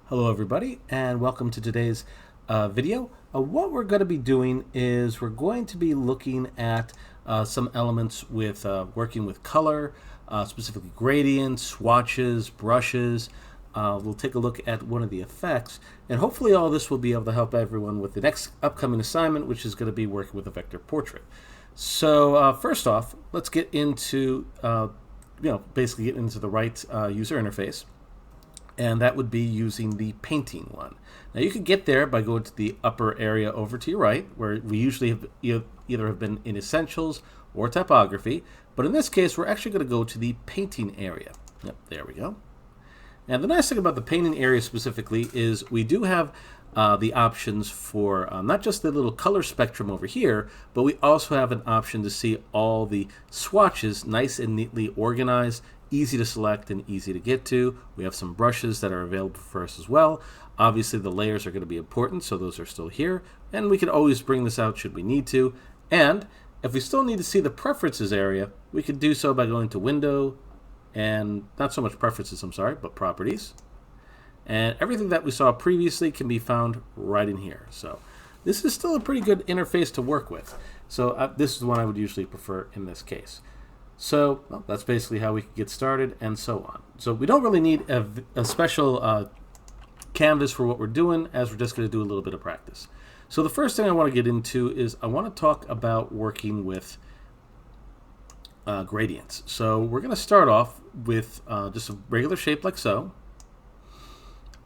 Hello everybody and welcome to today's video. What we're going to be doing is we're going to be looking at some elements with working with color, specifically gradients, swatches, brushes. We'll take a look at one of the effects, and hopefully all this will be able to help everyone with the next upcoming assignment, which is going to be working with a vector portrait. So first off, let's get into basically get into the right user interface. And that would be using the painting one. Now you could get there by going to the upper area over to your right, where we usually have either have been in Essentials or Typography, but in this case we're actually going to go to the painting area. Yep, there we go. And the nice thing about the painting area specifically is we do have the options for not just the little color spectrum over here, but we also have an option to see all the swatches nice and neatly organized, easy to select and easy to get to. We have some brushes that are available for us as well. Obviously the layers are going to be important, so those are still here, and we can always bring this out should we need to. And if we still need to see the preferences area, we could do so by going to Window, and not so much Preferences, I'm sorry, but Properties. And everything that we saw previously can be found right in here. So this is still a pretty good interface to work with. So this is the one I would usually prefer in this case. So that's basically how we can get started and so on. So we don't really need a special canvas for what we're doing, as we're just going to do a little bit of practice. So the first thing I want to get into is I want to talk about working with gradients. So we're going to start off with just a regular shape like so.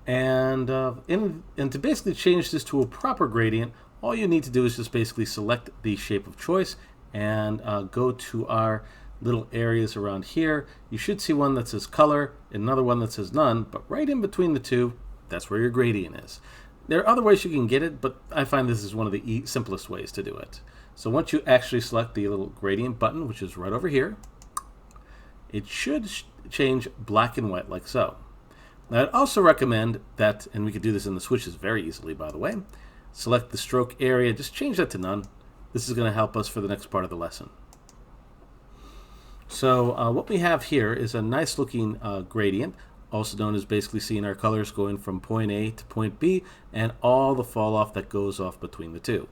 And to basically change this to a proper gradient, all you need to do is just basically select the shape of choice and go to our little areas around here. You should see one that says color, another one that says none, but right in between the two, that's where your gradient is. There are other ways you can get it, but I find this is one of the simplest ways to do it. So once you actually select the little gradient button, which is right over here, it should change black and white like so. Now I'd also recommend that, and we could do this in the switches very easily by the way, select the stroke area, just change that to none. This is going to help us for the next part of the lesson. So what we have here is a nice looking gradient, also known as basically seeing our colors going from point A to point B and all the fall off that goes off between the two.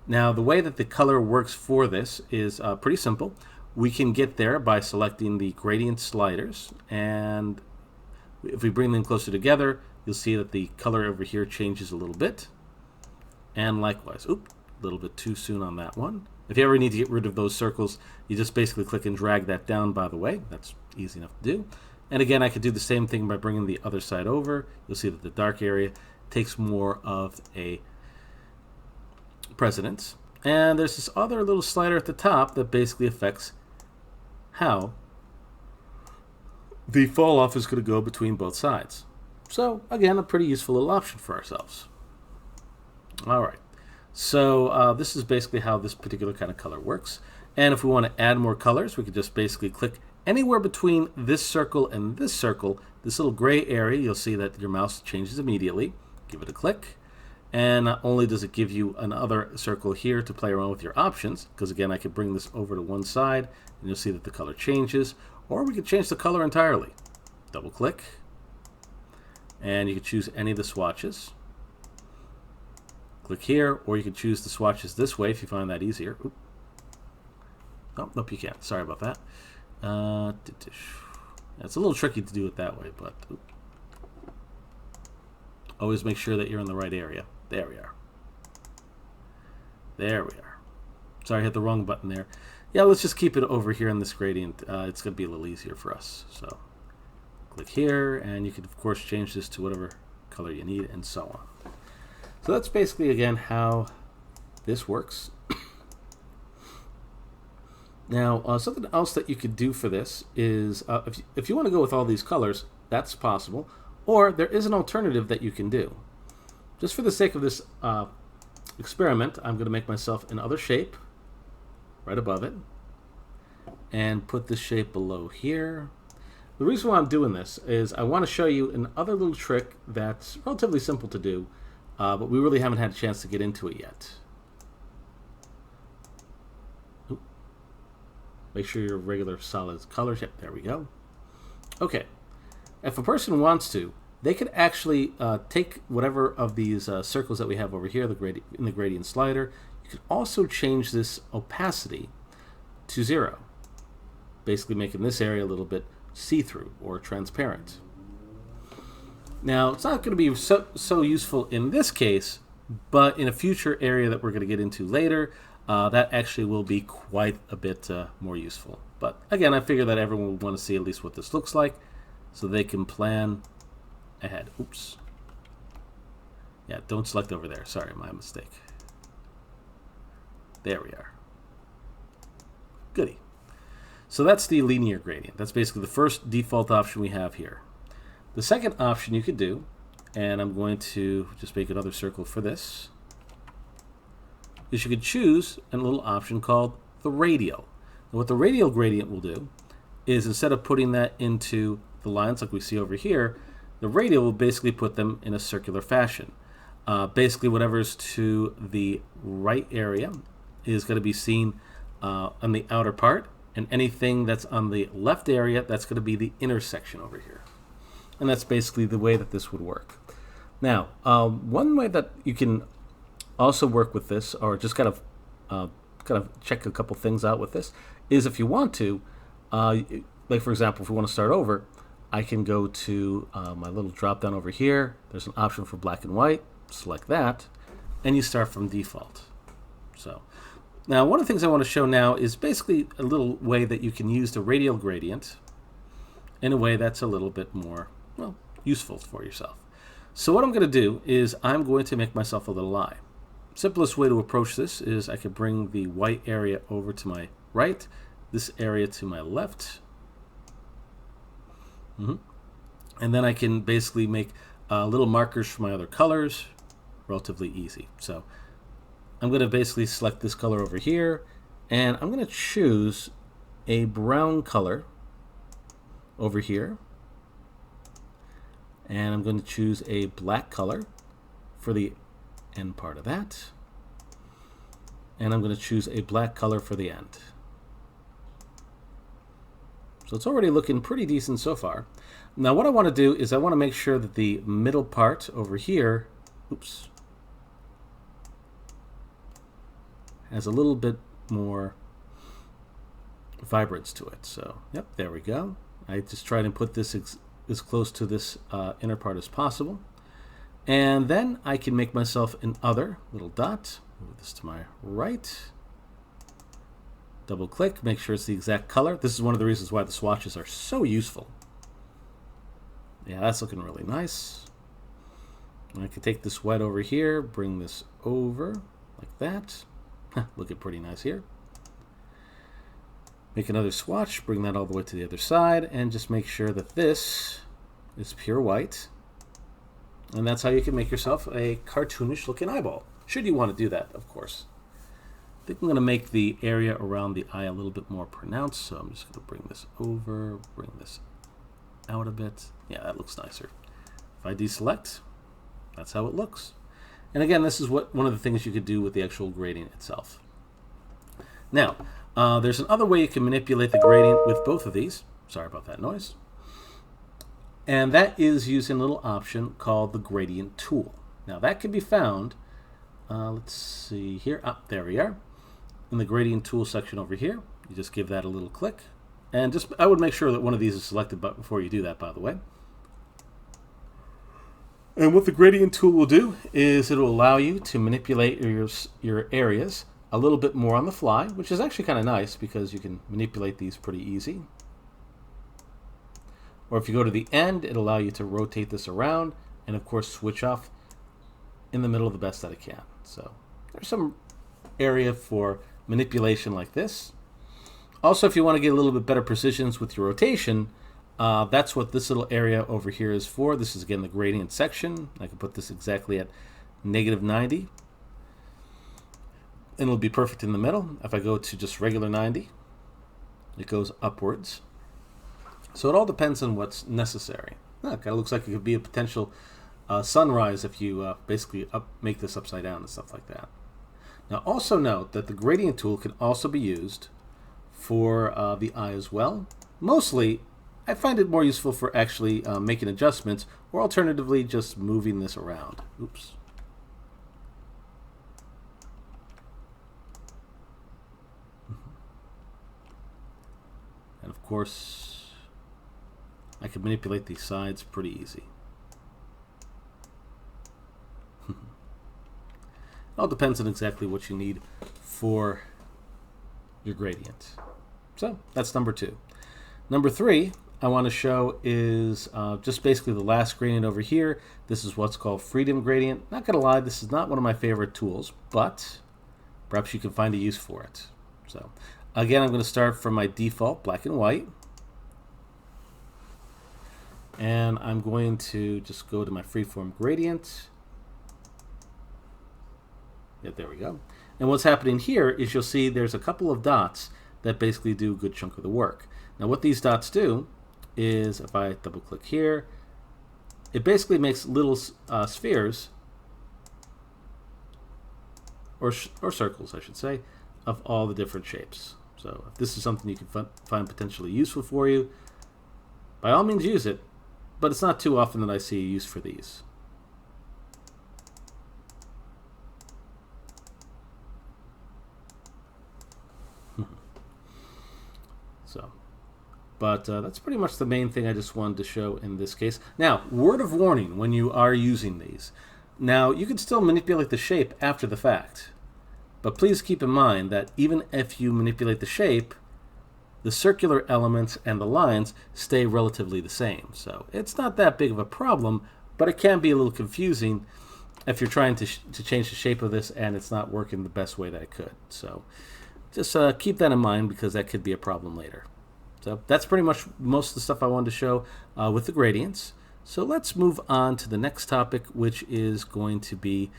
Now the way that the color works for this is pretty simple. We can get there by selecting the gradient sliders, and if we bring them closer together, you'll see that the color over here changes a little bit. And likewise, a little bit too soon on that one. If you ever need to get rid of those circles, you just basically click and drag that down, by the way. That's easy enough to do. And again, I could do the same thing by bringing the other side over. You'll see that the dark area takes more of a precedence. And there's this other little slider at the top that basically affects how the fall off is going to go between both sides. So again, a pretty useful little option for ourselves. All right. So this is basically how this particular kind of color works. And if we want to add more colors, we could just basically click anywhere between this circle and this little gray area. You'll see that your mouse changes immediately. Give it a click. And not only does it give you another circle here to play around with your options, because again, I could bring this over to one side and you'll see that the color changes, or we could change the color entirely. Double click, and you can choose any of the swatches. Click here, or you can choose the swatches this way if you find that easier. Oop. Oh, nope, you can't. Sorry about that. It's a little tricky to do it that way, but always make sure that you're in the right area. There we are. There we are. Sorry, I hit the wrong button there. Yeah, let's just keep it over here in this gradient. It's going to be a little easier for us. So click here, and you can, of course, change this to whatever color you need, and so on. So that's basically, again, how this works. Now, something else that you could do for this is, if you want to go with all these colors, that's possible. Or there is an alternative that you can do. Just for the sake of this experiment, I'm going to make myself another shape right above it and put this shape below here. The reason why I'm doing this is I want to show you another little trick that's relatively simple to do, but we really haven't had a chance to get into it yet. Make sure your regular solid colors. Yep, there we go. Okay. If a person wants to, they could actually take whatever of these circles that we have over here in the gradient slider. You could also change this opacity to 0, basically making this area a little bit see-through or transparent. Now, it's not going to be so useful in this case, but in a future area that we're going to get into later, that actually will be quite a bit more useful. But again, I figure that everyone would want to see at least what this looks like so they can plan ahead. Oops. Yeah, don't select over there. Sorry, my mistake. There we are. Goody. So that's the linear gradient. That's basically the first default option we have here. The second option you could do, and I'm going to just make another circle for this, is you could choose a little option called the radial. And what the radial gradient will do is, instead of putting that into the lines like we see over here, the radial will basically put them in a circular fashion. Basically, whatever's to the right area is going to be seen on the outer part, and anything that's on the left area, that's going to be the intersection over here. And that's basically the way that this would work. Now, one way that you can also work with this, or just kind of check a couple things out with this, is if you want to, like for example, if we want to start over, I can go to my little drop down over here. There's an option for black and white. Select that, and you start from default. So now, one of the things I want to show now is basically a little way that you can use the radial gradient in a way that's a little bit more, well, useful for yourself. So what I'm going to do is I'm going to make myself a little eye. Simplest way to approach this is I could bring the white area over to my right, this area to my left, and then I can basically make little markers for my other colors. Relatively easy. So I'm going to basically select this color over here, and I'm going to choose a brown color over here, and I'm going to choose a black color for the end part of that, and I'm going to choose a black color for the end. So it's already looking pretty decent so far. Now what I want to do is I want to make sure that the middle part over here, oops, has a little bit more vibrance to it. So, yep, there we go. I just try to put this as close to this inner part as possible. And then I can make myself an other little dot. Move this to my right. Double click, make sure it's the exact color. This is one of the reasons why the swatches are so useful. Yeah, that's looking really nice. And I can take this white over here, bring this over like that. Looking pretty nice here. Make another swatch, bring that all the way to the other side, and just make sure that this is pure white. And that's how you can make yourself a cartoonish looking eyeball, should you want to do that, of course. I think I'm going to make the area around the eye a little bit more pronounced, so I'm just going to bring this over, bring this out a bit. Yeah, that looks nicer. If I deselect, that's how it looks. And again, this is one of the things you could do with the actual gradient itself. Now, there's another way you can manipulate the gradient with both of these. Sorry about that noise. And that is using a little option called the gradient tool. Now that can be found, let's see here, there we are. In the gradient tool section over here, you just give that a little click. And I would make sure that one of these is selected before you do that, by the way. And what the gradient tool will do is it will allow you to manipulate your areas a little bit more on the fly, which is actually kind of nice because you can manipulate these pretty easy. Or if you go to the end, it'll allow you to rotate this around and of course switch off in the middle of the best that it can. So there's some area for manipulation like this. Also, if you want to get a little bit better precisions with your rotation, that's what this little area over here is for. This is again the gradient section. I can put this exactly at -90. And it'll be perfect in the middle. If I go to just regular 90, it goes upwards. So it all depends on what's necessary. It kind of looks like it could be a potential sunrise if you basically make this upside down and stuff like that. Now also note that the gradient tool can also be used for the eye as well. Mostly I find it more useful for actually making adjustments, or alternatively just moving this around. Oops. And of course, I can manipulate these sides pretty easy. All depends on exactly what you need for your gradient. So that's number 2. Number 3 I want to show is just basically the last gradient over here. This is what's called Freeform Gradient. Not going to lie, this is not one of my favorite tools, but perhaps you can find a use for it. So again, I'm going to start from my default black and white. And I'm going to just go to my Freeform Gradient. Yeah, there we go. And what's happening here is you'll see there's a couple of dots that basically do a good chunk of the work. Now what these dots do is, if I double click here, it basically makes little spheres, or circles I should say, of all the different shapes. So if this is something you can find potentially useful for you, by all means use it, but it's not too often that I see a use for these. So, but that's pretty much the main thing I just wanted to show in this case. Now, word of warning when you are using these. Now, you can still manipulate the shape after the fact, but please keep in mind that even if you manipulate the shape, the circular elements and the lines stay relatively the same. So it's not that big of a problem, but it can be a little confusing if you're trying to change the shape of this and it's not working the best way that it could. So just keep that in mind, because that could be a problem later. So that's pretty much most of the stuff I wanted to show with the gradients. So let's move on to the next topic, which is going to be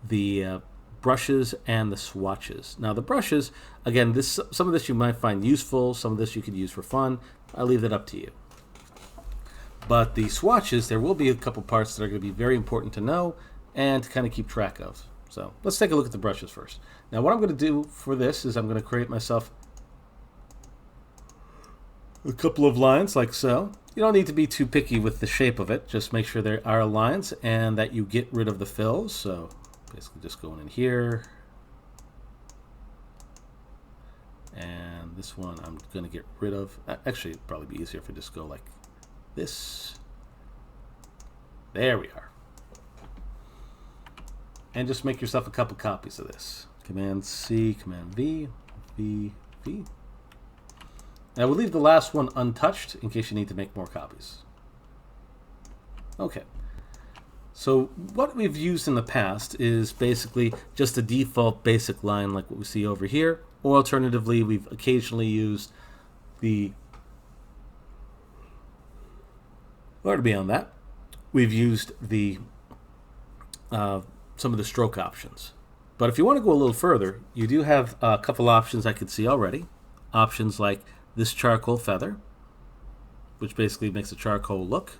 the brushes and the swatches. Now the brushes, again, some of this you might find useful, some of this you could use for fun. I'll leave that up to you. But the swatches, there will be a couple parts that are going to be very important to know and to kind of keep track of. So let's take a look at the brushes first. Now what I'm going to do for this is I'm going to create myself a couple of lines like so. You don't need to be too picky with the shape of it. Just make sure there are lines and that you get rid of the fills. So basically just going in here. And this one I'm going to get rid of. Actually, it'd probably be easier if I just go like this. There we are. And just make yourself a couple copies of this. Command C, Command V, V, V. Now we'll leave the last one untouched in case you need to make more copies. Okay. So what we've used in the past is basically just a default basic line like what we see over here, or alternatively we've occasionally used the, or beyond that, we've used the some of the stroke options. But if you want to go a little further, you do have a couple options I could see already. Options like this charcoal feather, which basically makes a charcoal look.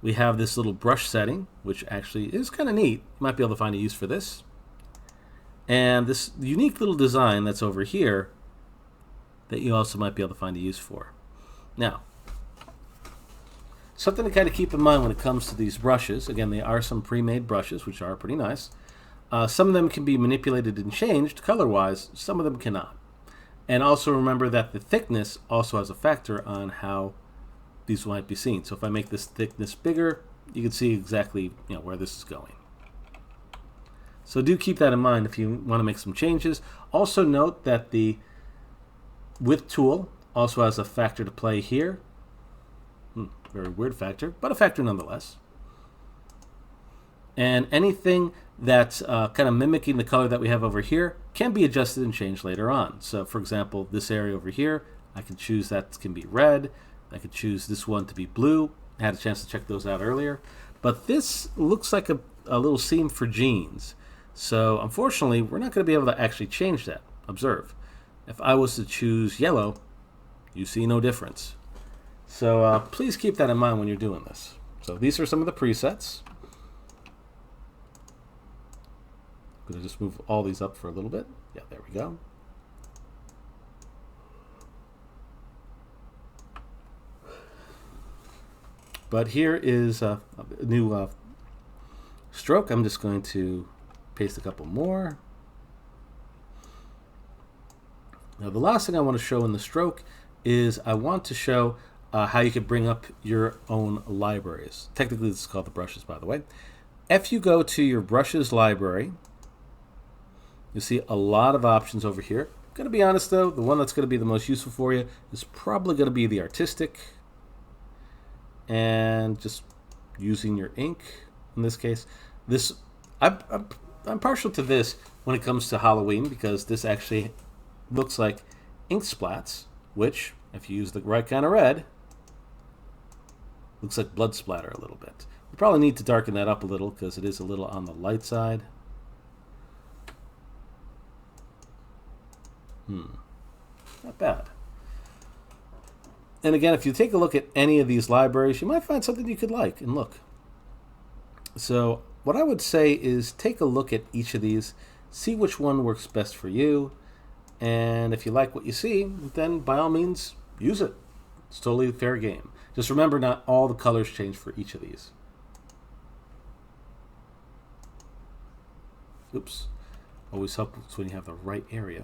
We have this little brush setting, which actually is kind of neat. You might be able to find a use for this. And this unique little design that's over here that you also might be able to find a use for. Now, something to kind of keep in mind when it comes to these brushes, again, they are some pre-made brushes, which are pretty nice. Some of them can be manipulated and changed color-wise, some of them cannot. And also remember that the thickness also has a factor on how these might be seen. So if I make this thickness bigger, you can see exactly where this is going. So do keep that in mind if you want to make some changes. Also note that the width tool also has a factor to play here. Very weird factor, but a factor nonetheless. And anything that's kind of mimicking the color that we have over here can be adjusted and changed later on. So for example, this area over here, I can choose that can be red. I could choose this one to be blue. I had a chance to check those out earlier. But this looks like a little seam for jeans. So unfortunately, we're not going to be able to actually change that. Observe. If I was to choose yellow, you see no difference. So please keep that in mind when you're doing this. So these are some of the presets. I'm going to just move all these up for a little bit. Yeah, there we go. But here is a new stroke. I'm just going to paste a couple more. Now the last thing I want to show in the stroke is I want to show how you can bring up your own libraries. Technically this is called the brushes, by the way. If you go to your brushes library, you see a lot of options over here. I'm going to be honest though, the one that's going to be the most useful for you is probably going to be the artistic, and just using your ink in this case. I'm partial to this when it comes to Halloween because this actually looks like ink splats, which if you use the right kind of red, looks like blood splatter a little bit. We probably need to darken that up a little because it is a little on the light side. Not bad. And again, if you take a look at any of these libraries, you might find something you could like and look. So what I would say is take a look at each of these, see which one works best for you, and if you like what you see, then by all means, use it. It's totally fair game. Just remember, not all the colors change for each of these. Oops. Always helps when you have the right area.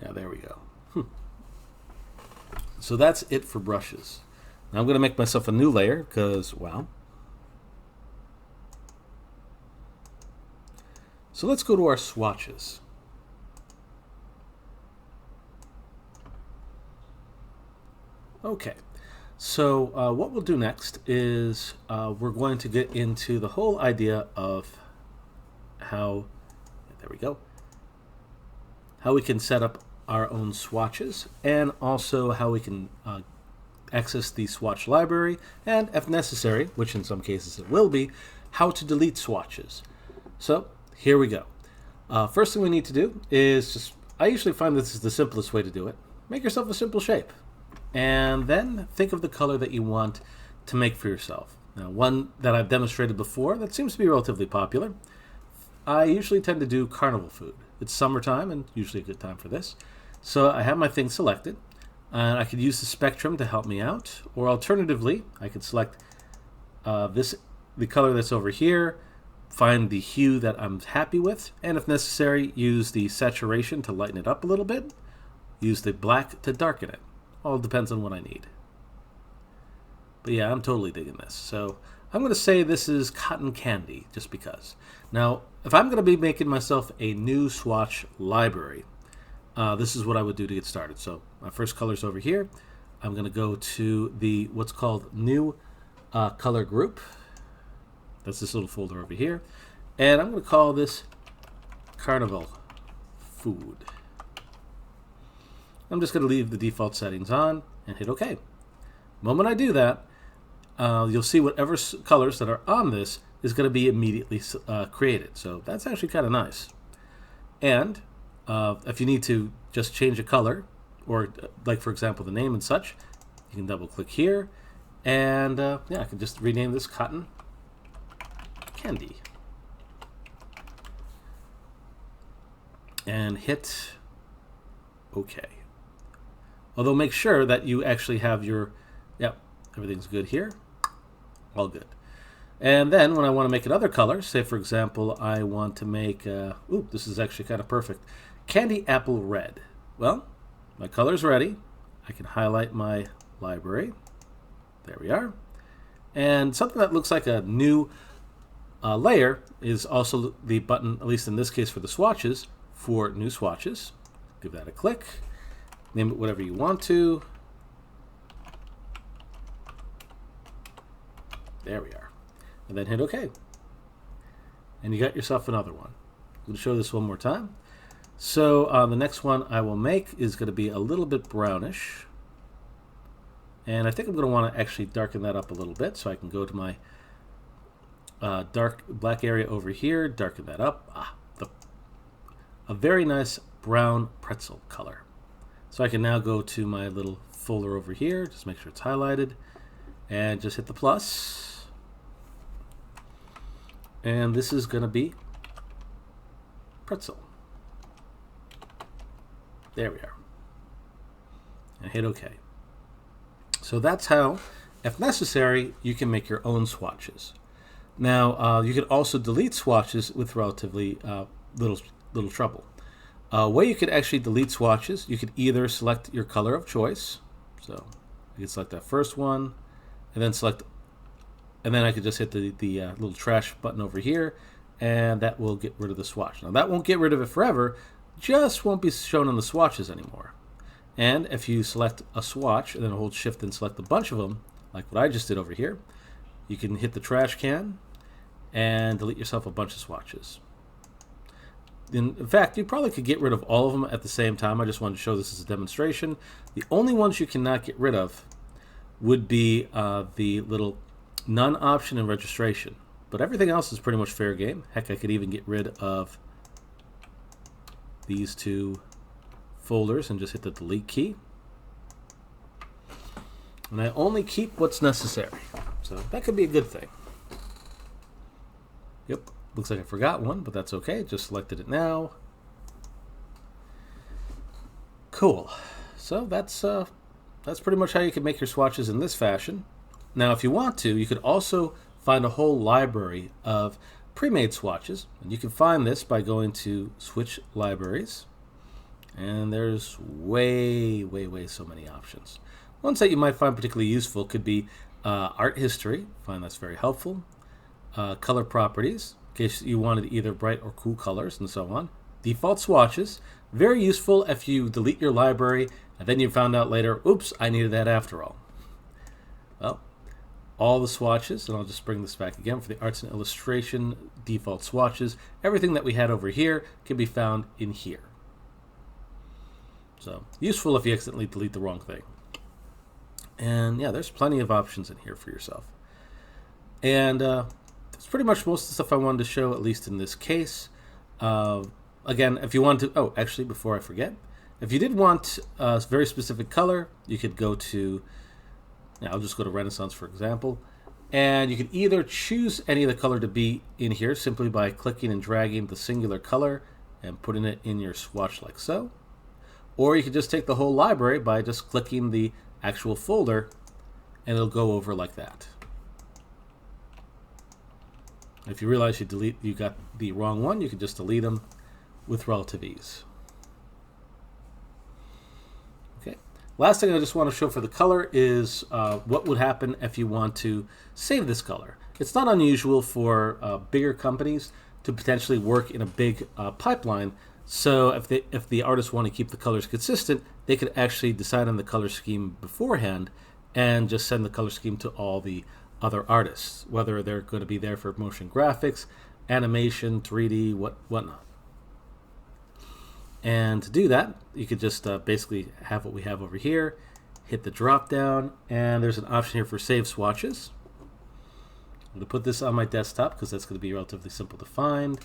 Yeah, there we go. So that's it for brushes. Now I'm going to make myself a new layer because, wow. So let's go to our swatches. Okay, so what we'll do next is we're going to get into the whole idea of how, there we go, how we can set up our own swatches, and also how we can access the swatch library, and if necessary, which in some cases it will be, how to delete swatches. So here we go. First thing we need to do is just, I usually find this is the simplest way to do it. Make yourself a simple shape, and then think of the color that you want to make for yourself. Now, one that I've demonstrated before that seems to be relatively popular, I usually tend to do carnival food. It's summertime and usually a good time for this. So I have my thing selected, and I could use the spectrum to help me out, or alternatively, I could select the color that's over here, find the hue that I'm happy with, and if necessary, use the saturation to lighten it up a little bit, use the black to darken it. All depends on what I need. But yeah, I'm totally digging this. So I'm going to say this is cotton candy, just because. Now, if I'm going to be making myself a new swatch library, this is what I would do to get started. So my first color's over here. I'm going to go to the what's called new color group. That's this little folder over here. And I'm going to call this Carnival Food. I'm just going to leave the default settings on and hit OK. The moment I do that, you'll see whatever colors that are on this is going to be immediately created. So that's actually kind of nice. And if you need to just change a color, or like for example the name and such, you can double click here, and yeah, I can just rename this Cotton Candy and hit OK. Although make sure that you actually have your, yep, everything's good here, all good. And then when I want to make another color, say for example I want to make, ooh, this is actually kind of perfect, Candy Apple Red. Well, my color's ready. I can highlight my library. There we are. And something that looks like a new layer is also the button, at least in this case for the swatches, for new swatches. Give that a click. Name it whatever you want to. There we are. And then hit OK. And you got yourself another one. I'm going to show this one more time. So the next one I will make is going to be a little bit brownish. And I think I'm going to want to actually darken that up a little bit, so I can go to my dark black area over here, darken that up. A very nice brown pretzel color. So I can now go to my little folder over here, just make sure it's highlighted, and just hit the plus. And this is going to be pretzel. There we are. And hit OK. So that's how, if necessary, you can make your own swatches. Now, you can also delete swatches with relatively little trouble. Way you could actually delete swatches, you could either select your color of choice. So you can select that first one, and then select, and then I could just hit the little trash button over here, and that will get rid of the swatch. Now that won't get rid of it forever, just won't be shown on the swatches anymore. And if you select a swatch and then hold Shift and select a bunch of them, like what I just did over here, you can hit the trash can and delete yourself a bunch of swatches. In fact, you probably could get rid of all of them at the same time. I just wanted to show this as a demonstration. The only ones you cannot get rid of would be the little none option and registration. But everything else is pretty much fair game. Heck, I could even get rid of these two folders and just hit the delete key. And I only keep what's necessary. So that could be a good thing. Yep. Looks like I forgot one, but that's okay. Just selected it now. Cool. So that's pretty much how you can make your swatches in this fashion. Now, if you want to, you could also find a whole library of pre-made swatches, and you can find this by going to Switch Libraries, and there's way so many options. Ones that you might find particularly useful could be art history. Find that's very helpful. Color properties, in case you wanted either bright or cool colors and so on. Default swatches, very useful if you delete your library and then you found out later, oops, I needed that after all. Well, all the swatches, and I'll just bring this back again for the arts and illustration default swatches. Everything that we had over here can be found in here. So useful if you accidentally delete the wrong thing. And yeah, there's plenty of options in here for yourself. And that's pretty much most of the stuff I wanted to show, at least in this case. Again, if you want to, oh, actually, before I forget, if you did want a very specific color, you could go to, I'll just go to Renaissance, for example, and you can either choose any of the color to be in here simply by clicking and dragging the singular color and putting it in your swatch like so, or you could just take the whole library by just clicking the actual folder and it'll go over like that. If you realize you got the wrong one, you can just delete them with relative ease. Okay. Last thing I just want to show for the color is what would happen if you want to save this color. It's not unusual for bigger companies to potentially work in a big pipeline. So if the artists want to keep the colors consistent, they could actually decide on the color scheme beforehand and just send the color scheme to all the other artists, whether they're going to be there for motion graphics, animation, 3D, whatnot. And to do that, you could just basically have what we have over here, hit the drop down, and there's an option here for save swatches. I'm going to put this on my desktop because that's going to be relatively simple to find.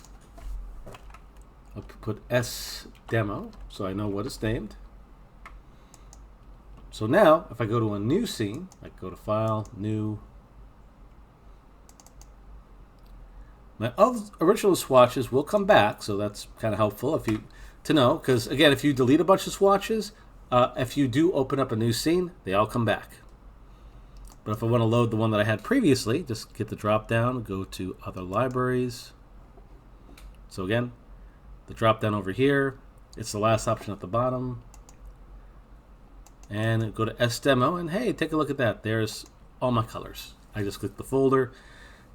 I'll put S demo so I know what it's named. So now, if I go to a new scene, I go to File, New. My original swatches will come back, so that's kind of helpful to know, because again, if you delete a bunch of swatches, if you do open up a new scene, they all come back. But if I want to load the one that I had previously, just get the drop down, go to Other Libraries. So again, the drop down over here, it's the last option at the bottom. And go to S demo, and hey, take a look at that. There's all my colors. I just click the folder,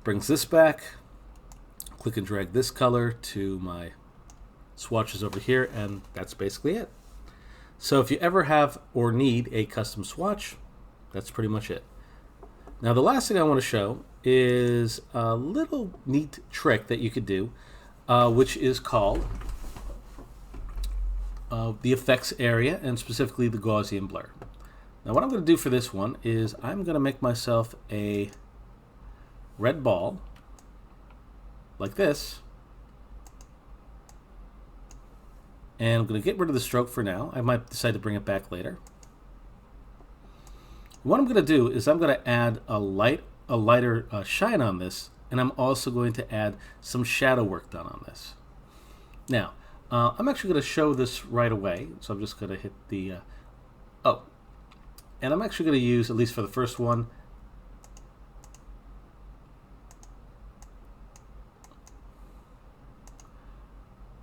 brings this back. Click and drag this color to my swatches over here, and that's basically it. So if you ever have or need a custom swatch, that's pretty much it. Now the last thing I want to show is a little neat trick that you could do, which is called the effects area, and specifically the Gaussian blur. Now what I'm going to do for this one is I'm going to make myself a red ball like this, and I'm going to get rid of the stroke for now. I might decide to bring it back later. What I'm going to do is I'm going to add a lighter shine on this, and I'm also going to add some shadow work done on this. Now, I'm actually going to show this right away, so I'm just going to hit the oh, and I'm actually going to use, at least for the first one,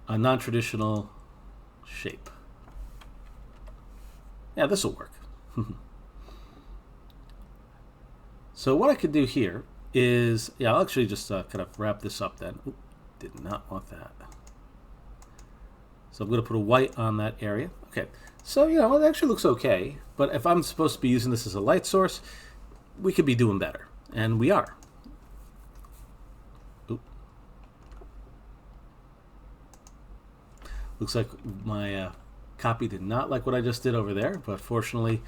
a non-traditional shape. Yeah, this will work. So what I could do here is, yeah, I'll actually just kind of wrap this up then. Oop, did not want that. So I'm going to put a white on that area. Okay, so you know, it actually looks okay, but if I'm supposed to be using this as a light source, we could be doing better, and we are. Oop. Looks like my copy did not like what I just did over there, but fortunately,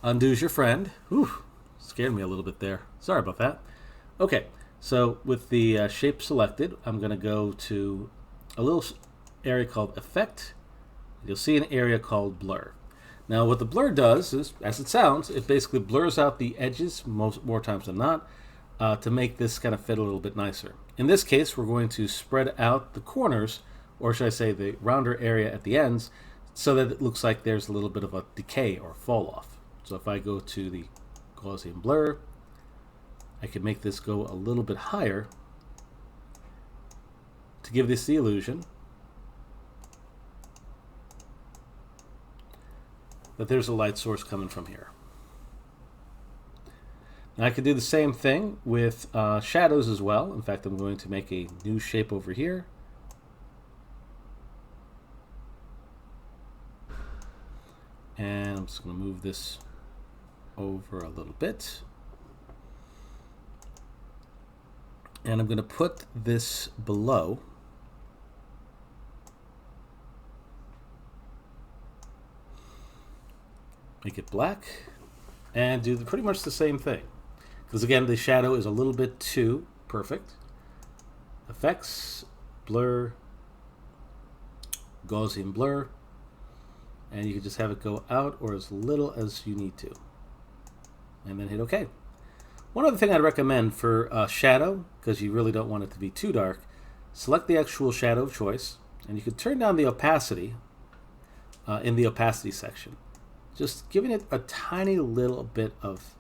undo's your friend. Whew, scared me a little bit there. Sorry about that. Okay, so with the shape selected, I'm going to go to a little area called Effect. You'll see an area called Blur. Now what the blur does is, as it sounds, it basically blurs out the edges more times than not to make this kind of fit a little bit nicer. In this case, we're going to spread out the corners, or should I say the rounder area at the ends, so that it looks like there's a little bit of a decay or fall off. So if I go to the Gaussian blur, I can make this go a little bit higher to give this the illusion that there's a light source coming from here. Now I could do the same thing with shadows as well. In fact, I'm going to make a new shape over here. And I'm just going to move this over a little bit. And I'm going to put this below. Make it black. And do pretty much the same thing. Because again, the shadow is a little bit too perfect. Effects, blur, Gaussian blur. And you can just have it go out or as little as you need to. And then hit OK. One other thing I'd recommend for shadow, because you really don't want it to be too dark, select the actual shadow of choice, and you can turn down the opacity in the opacity section. Just giving it a tiny little bit of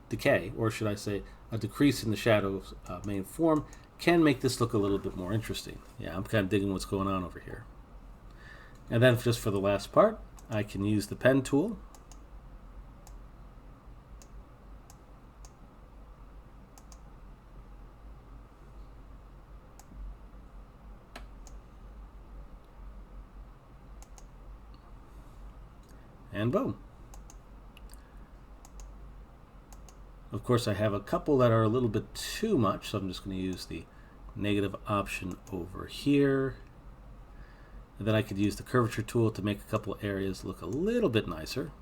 decay, or should I say a decrease in the shadow's main form, can make this look a little bit more interesting. Yeah, I'm kind of digging what's going on over here. And then just for the last part, I can use the pen tool. And boom. Of course, I have a couple that are a little bit too much, so I'm just going to use the negative option over here. And then I could use the curvature tool to make a couple of areas look a little bit nicer.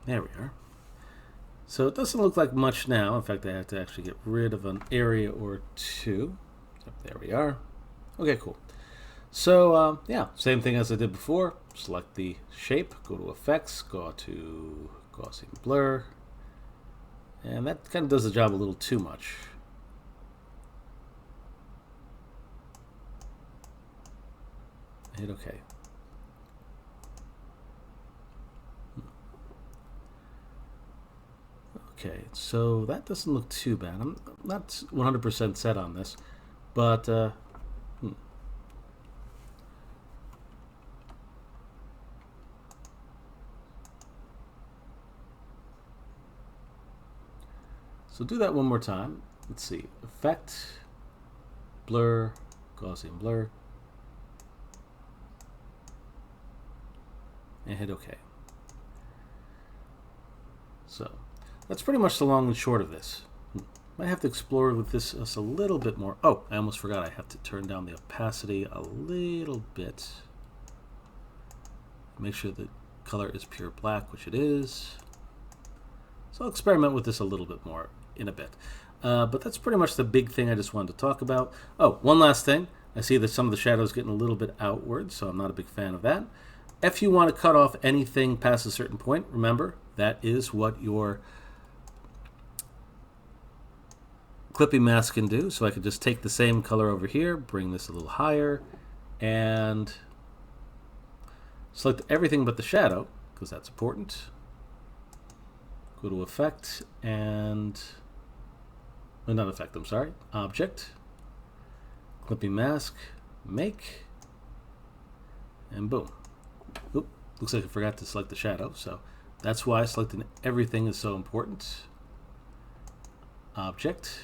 There we are. So it doesn't look like much now. In fact, I have to actually get rid of an area or two. There we are. Okay, cool. So yeah, same thing as I did before. Select the shape, go to Effects, go to Gaussian Blur. And that kind of does the job a little too much. Hit OK. Okay, so that doesn't look too bad. I'm not 100% set on this, but So do that one more time. Let's see, Effect, Blur, Gaussian Blur, and hit OK. So that's pretty much the long and short of this. Might have to explore with this just a little bit more. Oh, I almost forgot I have to turn down the opacity a little bit. Make sure the color is pure black, which it is. So I'll experiment with this a little bit more in a bit. But that's pretty much the big thing I just wanted to talk about. Oh, one last thing. I see that some of the shadows getting a little bit outward, so I'm not a big fan of that. If you want to cut off anything past a certain point, remember, that is what your clipping mask can do. So I could just take the same color over here, bring this a little higher, and select everything but the shadow, because that's important. Go to Effect, and... well, not Effect, I'm sorry. Object. Clipping mask. Make. And boom. Oop, looks like I forgot to select the shadow, so that's why selecting everything is so important. Object.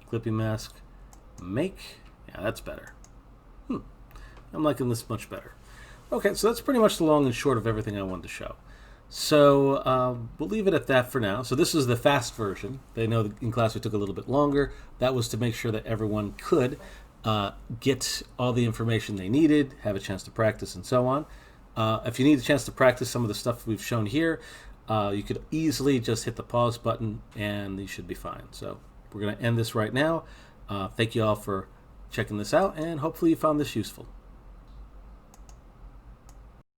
Clipping mask. Make. Yeah, that's better. I'm liking this much better. Okay, so that's pretty much the long and short of everything I wanted to show. So we'll leave it at that for now. So this is the fast version. They know that in class we took a little bit longer. That was to make sure that everyone could get all the information they needed, have a chance to practice, and so on. If you need a chance to practice some of the stuff we've shown here, you could easily just hit the pause button and you should be fine. So we're going to end this right now. Thank you all for checking this out, and hopefully you found this useful.